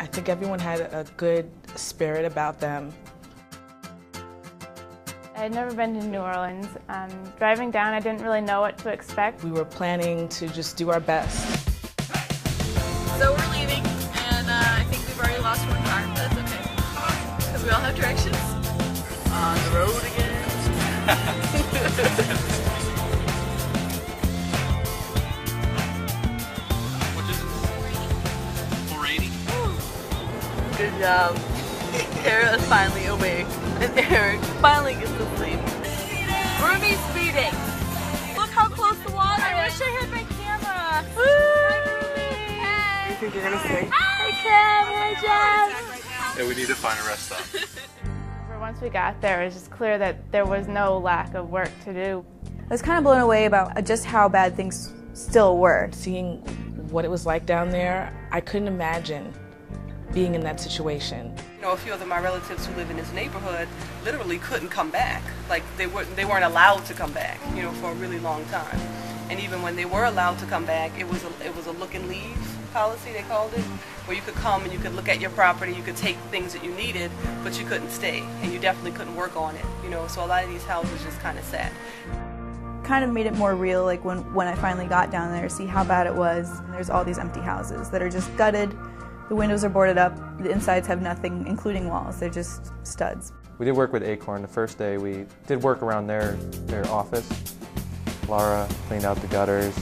think everyone had a good spirit about them. I had never been to New Orleans. Driving down, I didn't really know what to expect. We were planning to just do our best. So we're leaving, and I think we've already lost one car, but that's okay. Because we all have directions. On the road again. What is it? 480? Good job. Tara is finally awake, and Eric finally gets to sleep. Ruby speeding. Look how close the water is. I wish I had my camera. Woo! What do you think you're gonna say? Hi, Kim. Hi, Jess. Yeah, we need to find a rest stop. Once we got there, it was just clear that there was no lack of work to do. I was kind of blown away about just how bad things still were. Seeing what it was like down there, I couldn't imagine being in that situation. You know, a few of my relatives who live in this neighborhood literally couldn't come back. Like they weren't allowed to come back, you know, for a really long time. And even when they were allowed to come back, it was a look and leave policy, they called it, where you could come and you could look at your property, you could take things that you needed, but you couldn't stay, and you definitely couldn't work on it, you know. So a lot of these houses just kind of sat. Kind of made it more real, like when I finally got down there to see how bad it was. And there's all these empty houses that are just gutted. The windows are boarded up, the insides have nothing, including walls. They're just studs. We did work with Acorn. The first day we did work around their office. Laura cleaned out the gutters.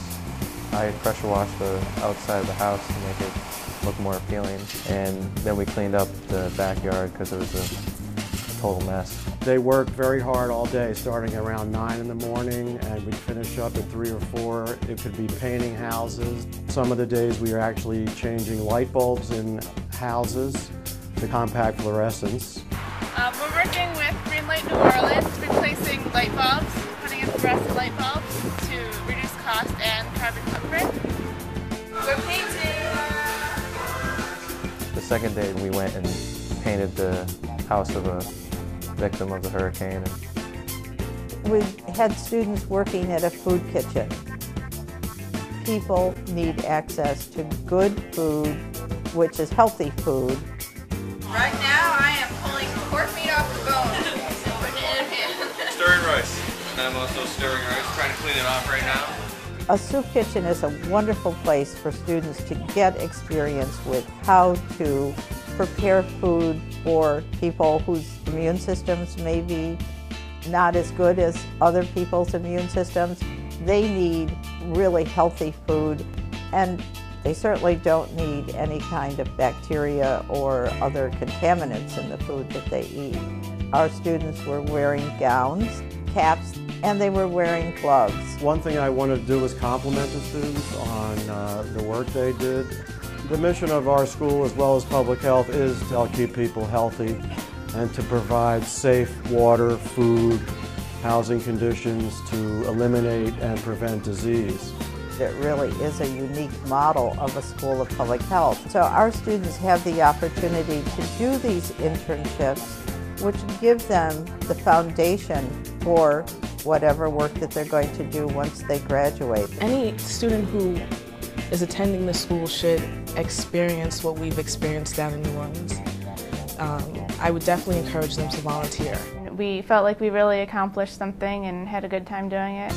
I pressure washed the outside of the house to make it look more appealing. And then we cleaned up the backyard because it was a total mess. They worked very hard all day, starting around 9 in the morning, and we'd finish up at 3 or 4. It could be painting houses. Some of the days we were actually changing light bulbs in houses to compact fluorescence. We're working with Greenlight New Orleans, replacing light bulbs, putting in fluorescent light bulbs to reduce cost and carbon footprint. We're painting! The second day we went and painted the house of a victim of the hurricane. We had students working at a food kitchen. People need access to good food, which is healthy food. Right now I am pulling pork meat off the bone and putting it in a pan. Stirring rice. And I'm also stirring rice, trying to clean it off right now. A soup kitchen is a wonderful place for students to get experience with how to prepare food for people whose immune systems may be not as good as other people's immune systems. They need really healthy food, and they certainly don't need any kind of bacteria or other contaminants in the food that they eat. Our students were wearing gowns, caps, and they were wearing gloves. One thing I wanted to do was compliment the students on the work they did. The mission of our school, as well as public health, is to help keep people healthy and to provide safe water, food, housing conditions to eliminate and prevent disease. It really is a unique model of a school of public health. So our students have the opportunity to do these internships, which give them the foundation for whatever work that they're going to do once they graduate. Any student who is attending the school should experience what we've experienced down in New Orleans. I would definitely encourage them to volunteer. We felt like we really accomplished something and had a good time doing it.